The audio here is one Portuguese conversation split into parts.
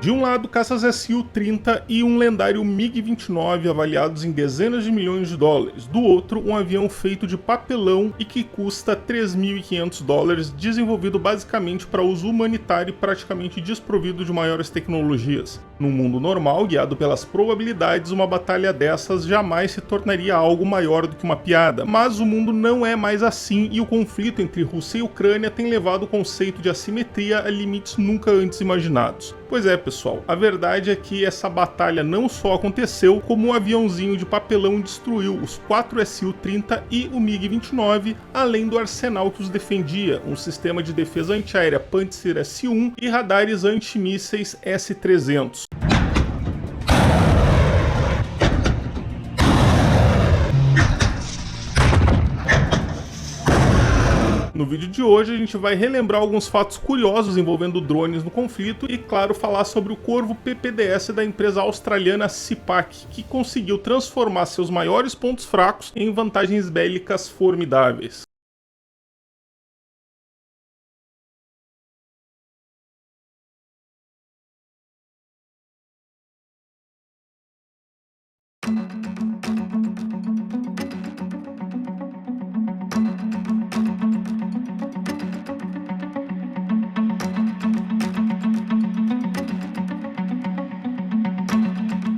De um lado, caças Su-30 e um lendário MiG-29 avaliados em dezenas de milhões de dólares. Do outro, um avião feito de papelão e que custa 3.500 dólares, desenvolvido basicamente para uso humanitário e praticamente desprovido de maiores tecnologias. Num mundo normal, guiado pelas probabilidades, uma batalha dessas jamais se tornaria algo maior do que uma piada. Mas o mundo não é mais assim e o conflito entre Rússia e Ucrânia tem levado o conceito de assimetria a limites nunca antes imaginados. Pois é, pessoal, a verdade é que essa batalha não só aconteceu, como um aviãozinho de papelão destruiu os 4 Su-30 e o MiG-29, além do arsenal que os defendia, um sistema de defesa antiaérea Pantsir S-1 e radares antimísseis S-300. No vídeo de hoje a gente vai relembrar alguns fatos curiosos envolvendo drones no conflito e, claro, falar sobre o Corvo PPDS da empresa australiana CIPAC, que conseguiu transformar seus maiores pontos fracos em vantagens bélicas formidáveis.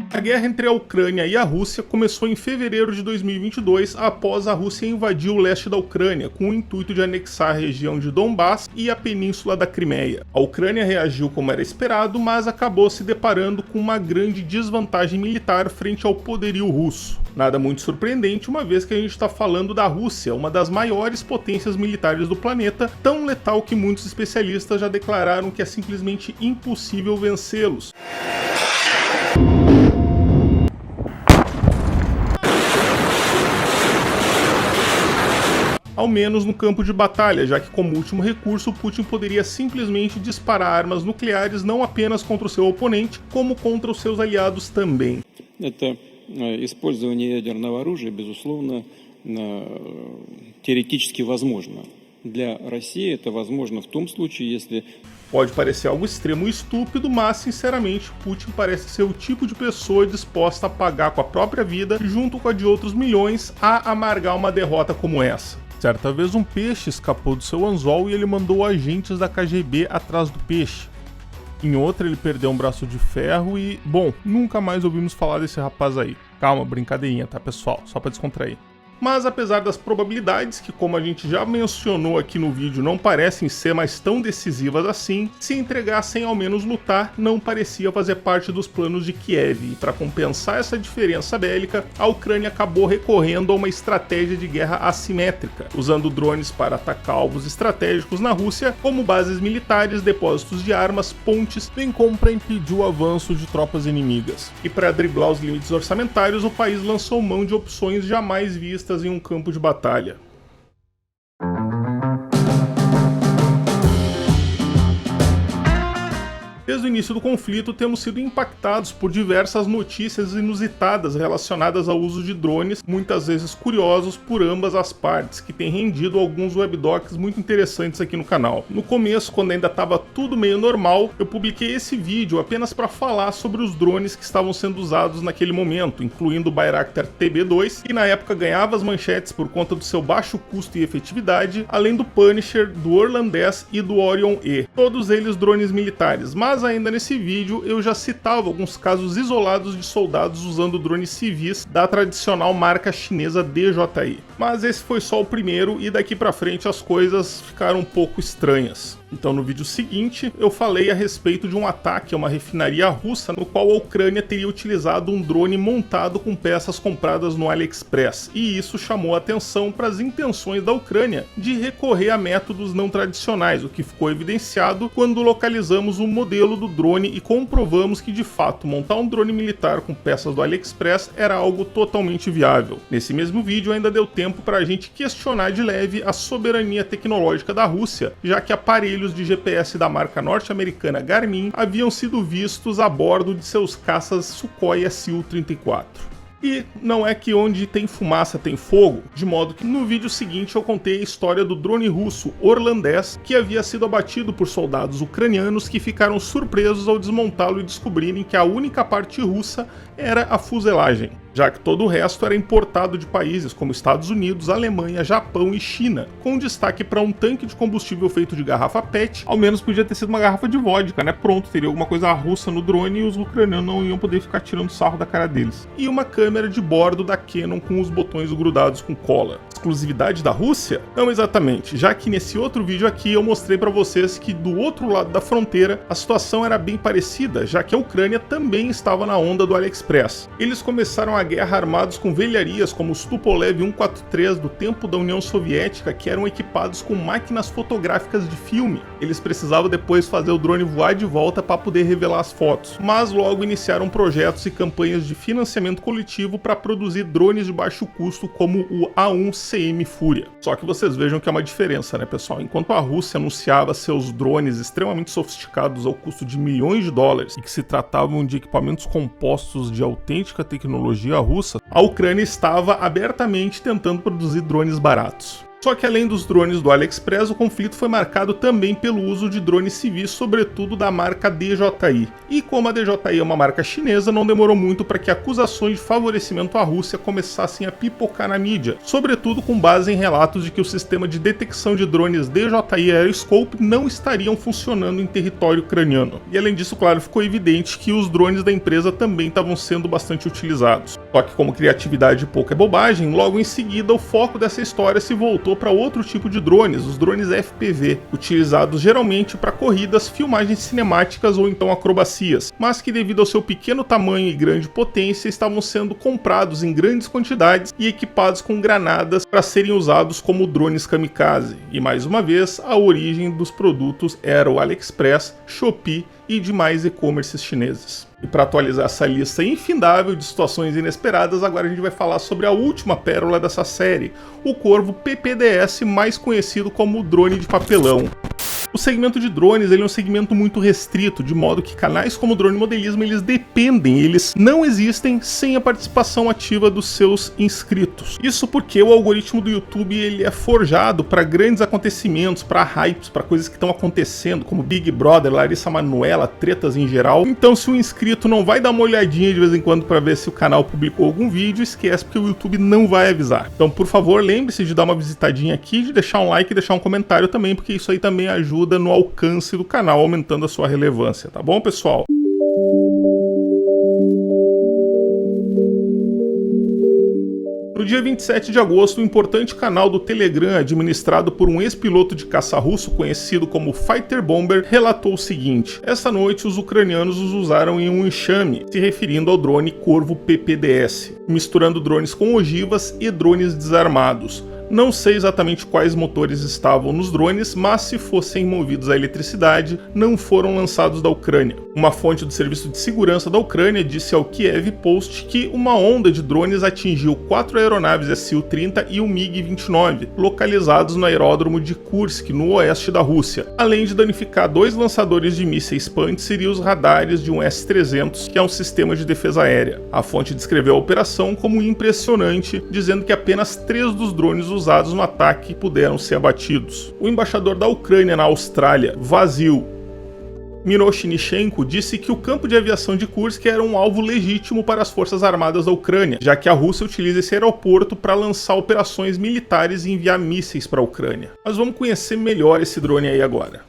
A guerra entre a Ucrânia e a Rússia começou em fevereiro de 2022, após a Rússia invadir o leste da Ucrânia, com o intuito de anexar a região de Donbass e a península da Crimeia. A Ucrânia reagiu como era esperado, mas acabou se deparando com uma grande desvantagem militar frente ao poderio russo. Nada muito surpreendente, uma vez que a gente está falando da Rússia, uma das maiores potências militares do planeta, tão letal que muitos especialistas já declararam que é simplesmente impossível vencê-los. Ao menos no campo de batalha, já que como último recurso, Putin poderia simplesmente disparar armas nucleares não apenas contra o seu oponente, como contra os seus aliados também. Это использование ядерного оружия, безусловно, теоретически возможно. Для России это возможно в том случае, если... Pode parecer algo extremo e estúpido, mas sinceramente Putin parece ser o tipo de pessoa disposta a pagar com a própria vida, junto com a de outros milhões, a amargar uma derrota como essa. Certa vez um peixe escapou do seu anzol e ele mandou agentes da KGB atrás do peixe. Em outra ele perdeu um braço de ferro e, bom, nunca mais ouvimos falar desse rapaz aí. Calma, brincadeirinha, tá pessoal? Só pra descontrair. Mas apesar das probabilidades, que como a gente já mencionou aqui no vídeo, não parecem ser mais tão decisivas assim, se entregar sem ao menos lutar não parecia fazer parte dos planos de Kiev, e para compensar essa diferença bélica, a Ucrânia acabou recorrendo a uma estratégia de guerra assimétrica, usando drones para atacar alvos estratégicos na Rússia, como bases militares, depósitos de armas, pontes, bem como para impedir o avanço de tropas inimigas. E para driblar os limites orçamentários, o país lançou mão de opções jamais vistas em um campo de batalha. Desde o início do conflito, temos sido impactados por diversas notícias inusitadas relacionadas ao uso de drones, muitas vezes curiosos por ambas as partes, que tem rendido alguns webdocs muito interessantes aqui no canal. No começo, quando ainda estava tudo meio normal, eu publiquei esse vídeo apenas para falar sobre os drones que estavam sendo usados naquele momento, incluindo o Bayraktar TB2, que na época ganhava as manchetes por conta do seu baixo custo e efetividade, além do Punisher, do Orlan 10 e do Orion E, todos eles drones militares, mas ainda nesse vídeo eu já citava alguns casos isolados de soldados usando drones civis da tradicional marca chinesa DJI. Mas esse foi só o primeiro e daqui pra frente as coisas ficaram um pouco estranhas. Então no vídeo seguinte eu falei a respeito de um ataque a uma refinaria russa no qual a Ucrânia teria utilizado um drone montado com peças compradas no AliExpress, e isso chamou a atenção para as intenções da Ucrânia de recorrer a métodos não tradicionais, o que ficou evidenciado quando localizamos o modelo do drone e comprovamos que de fato montar um drone militar com peças do AliExpress era algo totalmente viável. Nesse mesmo vídeo ainda deu tempo para a gente questionar de leve a soberania tecnológica da Rússia, já que aparelhos de GPS da marca norte-americana Garmin haviam sido vistos a bordo de seus caças Sukhoi Su-34. E não é que onde tem fumaça tem fogo, de modo que no vídeo seguinte eu contei a história do drone russo Orlan 10, que havia sido abatido por soldados ucranianos que ficaram surpresos ao desmontá-lo e descobrirem que a única parte russa era a fuselagem, já que todo o resto era importado de países como Estados Unidos, Alemanha, Japão e China, com destaque para um tanque de combustível feito de garrafa PET. Ao menos podia ter sido uma garrafa de vodka, né? Pronto, teria alguma coisa russa no drone e os ucranianos não iam poder ficar tirando sarro da cara deles. E uma câmera de bordo da Canon com os botões grudados com cola. Exclusividade da Rússia? Não exatamente, já que nesse outro vídeo aqui eu mostrei para vocês que do outro lado da fronteira a situação era bem parecida, já que a Ucrânia também estava na onda do AliExpress. Eles começaram a guerra armados com velharias como os Tupolev 143 do tempo da União Soviética, que eram equipados com máquinas fotográficas de filme. Eles precisavam depois fazer o drone voar de volta para poder revelar as fotos, mas logo iniciaram projetos e campanhas de financiamento coletivo para produzir drones de baixo custo como o A1CM Fúria. Só que vocês vejam que é uma diferença, né, pessoal? Enquanto a Rússia anunciava seus drones extremamente sofisticados ao custo de milhões de dólares e que se tratavam de equipamentos compostos de autêntica tecnologia russa, a Ucrânia estava abertamente tentando produzir drones baratos. Só que além dos drones do AliExpress, o conflito foi marcado também pelo uso de drones civis, sobretudo da marca DJI. E como a DJI é uma marca chinesa, não demorou muito para que acusações de favorecimento à Rússia começassem a pipocar na mídia, sobretudo com base em relatos de que o sistema de detecção de drones DJI Aeroscope não estariam funcionando em território ucraniano. E além disso, claro, ficou evidente que os drones da empresa também estavam sendo bastante utilizados. Só que como criatividade e pouca é bobagem, logo em seguida o foco dessa história se voltou para outro tipo de drones, os drones FPV, utilizados geralmente para corridas, filmagens cinemáticas ou então acrobacias, mas que devido ao seu pequeno tamanho e grande potência estavam sendo comprados em grandes quantidades e equipados com granadas para serem usados como drones kamikaze. E mais uma vez, a origem dos produtos era o AliExpress, Shopee e demais e-commerces chineses. E para atualizar essa lista infindável de situações inesperadas, agora a gente vai falar sobre a última pérola dessa série, o Corvo PPDS, mais conhecido como o drone de papelão. O segmento de drones ele é um segmento muito restrito, de modo que canais como o Drone Modelismo eles não existem sem a participação ativa dos seus inscritos. Isso porque o algoritmo do YouTube ele é forjado para grandes acontecimentos, para hypes, para coisas que estão acontecendo, como Big Brother, Larissa Manoela, tretas em geral. Então se o inscrito não vai dar uma olhadinha de vez em quando para ver se o canal publicou algum vídeo, esquece porque o YouTube não vai avisar. Então por favor lembre-se de dar uma visitadinha aqui, de deixar um like e deixar um comentário também, porque isso aí também ajuda no alcance do canal, aumentando a sua relevância, tá bom, pessoal? No dia 27 de agosto, o importante canal do Telegram, administrado por um ex-piloto de caça russo conhecido como Fighter Bomber, relatou o seguinte: esta noite os ucranianos os usaram em um enxame, se referindo ao drone Corvo PPDS, misturando drones com ogivas e drones desarmados. Não sei exatamente quais motores estavam nos drones, mas se fossem movidos a eletricidade, não foram lançados da Ucrânia. Uma fonte do Serviço de Segurança da Ucrânia disse ao Kiev Post que uma onda de drones atingiu 4 aeronaves Su-30 e um MiG-29, localizados no aeródromo de Kursk, no oeste da Rússia, além de danificar 2 lançadores de mísseis Pantsir e os radares de um S-300, que é um sistema de defesa aérea. A fonte descreveu a operação como impressionante, dizendo que apenas 3 dos drones usados no ataque puderam ser abatidos. O embaixador da Ucrânia na Austrália, Vasil Miroshnichenko, disse que o campo de aviação de Kursk era um alvo legítimo para as forças armadas da Ucrânia, já que a Rússia utiliza esse aeroporto para lançar operações militares e enviar mísseis para a Ucrânia. Mas vamos conhecer melhor esse drone aí agora.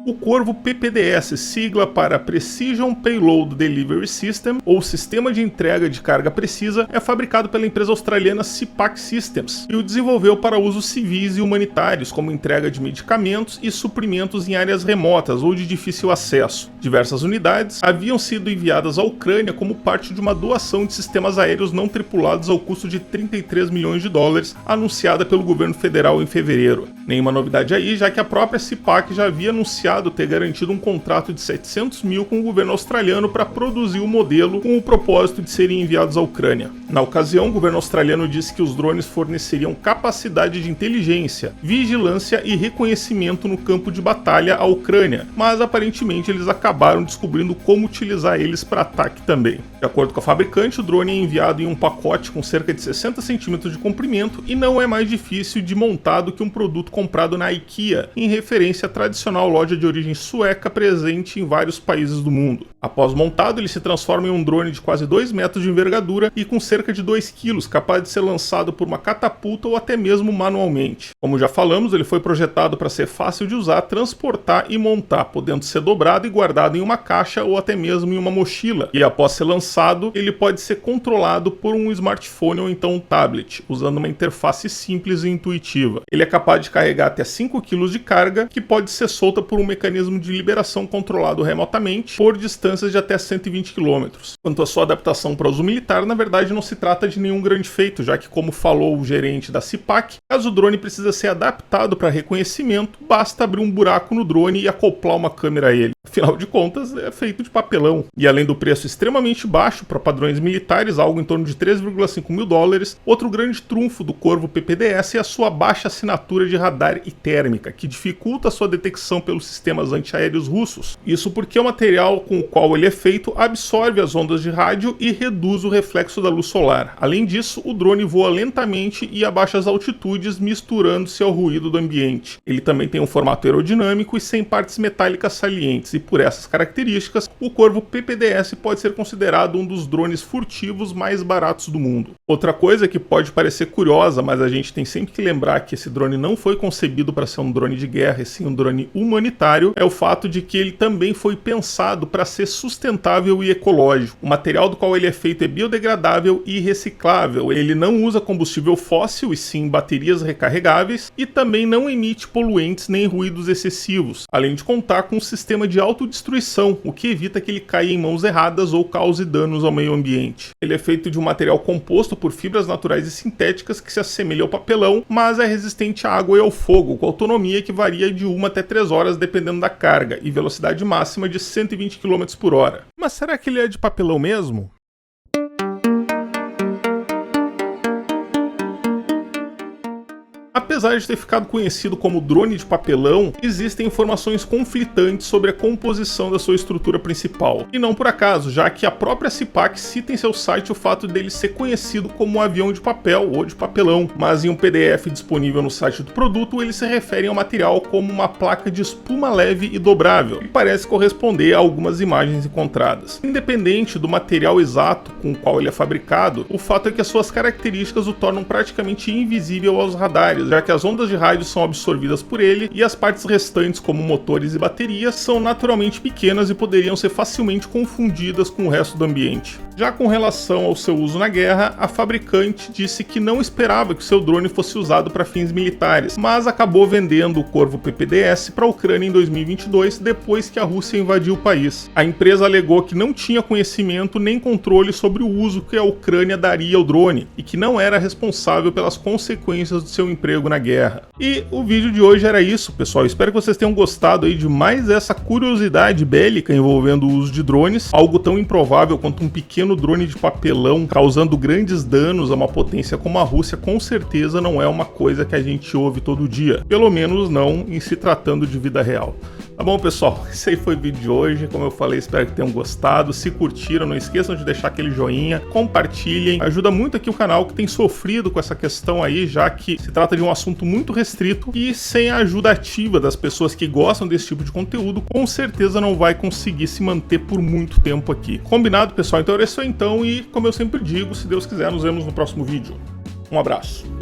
O Corvo PPDS, sigla para Precision Payload Delivery System, ou Sistema de Entrega de Carga Precisa, é fabricado pela empresa australiana Sipac Systems e o desenvolveu para usos civis e humanitários, como entrega de medicamentos e suprimentos em áreas remotas ou de difícil acesso. Diversas unidades haviam sido enviadas à Ucrânia como parte de uma doação de sistemas aéreos não tripulados ao custo de 33 milhões de dólares, anunciada pelo governo federal em fevereiro. Nenhuma novidade aí, já que a própria Sipac já havia anunciado alegado ter garantido um contrato de 700 mil com o governo australiano para produzir o modelo com o propósito de serem enviados à Ucrânia. Na ocasião, o governo australiano disse que os drones forneceriam capacidade de inteligência, vigilância e reconhecimento no campo de batalha à Ucrânia, mas aparentemente eles acabaram descobrindo como utilizar eles para ataque também. De acordo com a fabricante, o drone é enviado em um pacote com cerca de 60 centímetros de comprimento e não é mais difícil de montar do que um produto comprado na IKEA, em referência à tradicional loja de origem sueca presente em vários países do mundo. Após montado, ele se transforma em um drone de quase 2 metros de envergadura e com cerca de 2 kg, capaz de ser lançado por uma catapulta ou até mesmo manualmente. Como já falamos, ele foi projetado para ser fácil de usar, transportar e montar, podendo ser dobrado e guardado em uma caixa ou até mesmo em uma mochila. E após ser lançado, ele pode ser controlado por um smartphone ou então um tablet, usando uma interface simples e intuitiva. Ele é capaz de carregar até 5 kg de carga, que pode ser solta por um mecanismo de liberação controlado remotamente por distâncias de até 120 km. Quanto à sua adaptação para uso militar, na verdade não se trata de nenhum grande feito, já que, como falou o gerente da CIPAC, caso o drone precisa ser adaptado para reconhecimento, basta abrir um buraco no drone e acoplar uma câmera a ele. Afinal de contas, é feito de papelão. E além do preço extremamente baixo para padrões militares, algo em torno de 3,5 mil dólares, outro grande trunfo do Corvo PPDS é a sua baixa assinatura de radar e térmica, que dificulta a sua detecção pelos sistemas antiaéreos russos. Isso porque o material com o qual ele é feito absorve as ondas de rádio e reduz o reflexo da luz solar. Além disso, o drone voa lentamente e a baixas altitudes, misturando-se ao ruído do ambiente. Ele também tem um formato aerodinâmico e sem partes metálicas salientes, e por essas características, o Corvo PPDS pode ser considerado um dos drones furtivos mais baratos do mundo. Outra coisa que pode parecer curiosa, mas a gente tem sempre que lembrar que esse drone não foi concebido para ser um drone de guerra, e sim um drone humanitário, é o fato de que ele também foi pensado para ser sustentável e ecológico. O material do qual ele é feito é biodegradável e reciclável. Ele não usa combustível fóssil e sim baterias recarregáveis e também não emite poluentes nem ruídos excessivos, além de contar com um sistema de autodestruição, o que evita que ele caia em mãos erradas ou cause danos ao meio ambiente. Ele é feito de um material composto por fibras naturais e sintéticas que se assemelha ao papelão, mas é resistente à água e ao fogo, com autonomia que varia de 1 até 3 horas dependendo da carga e velocidade máxima de 120 km por hora. Mas será que ele é de papelão mesmo? Apesar de ter ficado conhecido como drone de papelão, existem informações conflitantes sobre a composição da sua estrutura principal. E não por acaso, já que a própria CIPAC cita em seu site o fato dele ser conhecido como um avião de papel ou de papelão, mas em um PDF disponível no site do produto, eles se referem ao material como uma placa de espuma leve e dobrável, que parece corresponder a algumas imagens encontradas. Independente do material exato com o qual ele é fabricado, o fato é que as suas características o tornam praticamente invisível aos radares, já que as ondas de rádio são absorvidas por ele e as partes restantes, como motores e baterias, são naturalmente pequenas e poderiam ser facilmente confundidas com o resto do ambiente. Já com relação ao seu uso na guerra, a fabricante disse que não esperava que seu drone fosse usado para fins militares, mas acabou vendendo o Corvo PPDS para a Ucrânia em 2022, depois que a Rússia invadiu o país. A empresa alegou que não tinha conhecimento nem controle sobre o uso que a Ucrânia daria ao drone e que não era responsável pelas consequências do seu emprego na guerra. E o vídeo de hoje era isso, pessoal. Espero que vocês tenham gostado aí de mais essa curiosidade bélica envolvendo o uso de drones, algo tão improvável quanto um pequeno drone de papelão causando grandes danos a uma potência como a Rússia. Com certeza não é uma coisa que a gente ouve todo dia, pelo menos não em se tratando de vida real. Tá bom, pessoal? Esse aí foi o vídeo de hoje. Como eu falei, espero que tenham gostado. Se curtiram, não esqueçam de deixar aquele joinha, compartilhem. Ajuda muito aqui o canal, que tem sofrido com essa questão aí, já que se trata de um assunto muito restrito e sem a ajuda ativa das pessoas que gostam desse tipo de conteúdo, com certeza não vai conseguir se manter por muito tempo aqui. Combinado, pessoal? Então era isso aí então, e como eu sempre digo, se Deus quiser, nos vemos no próximo vídeo. Um abraço.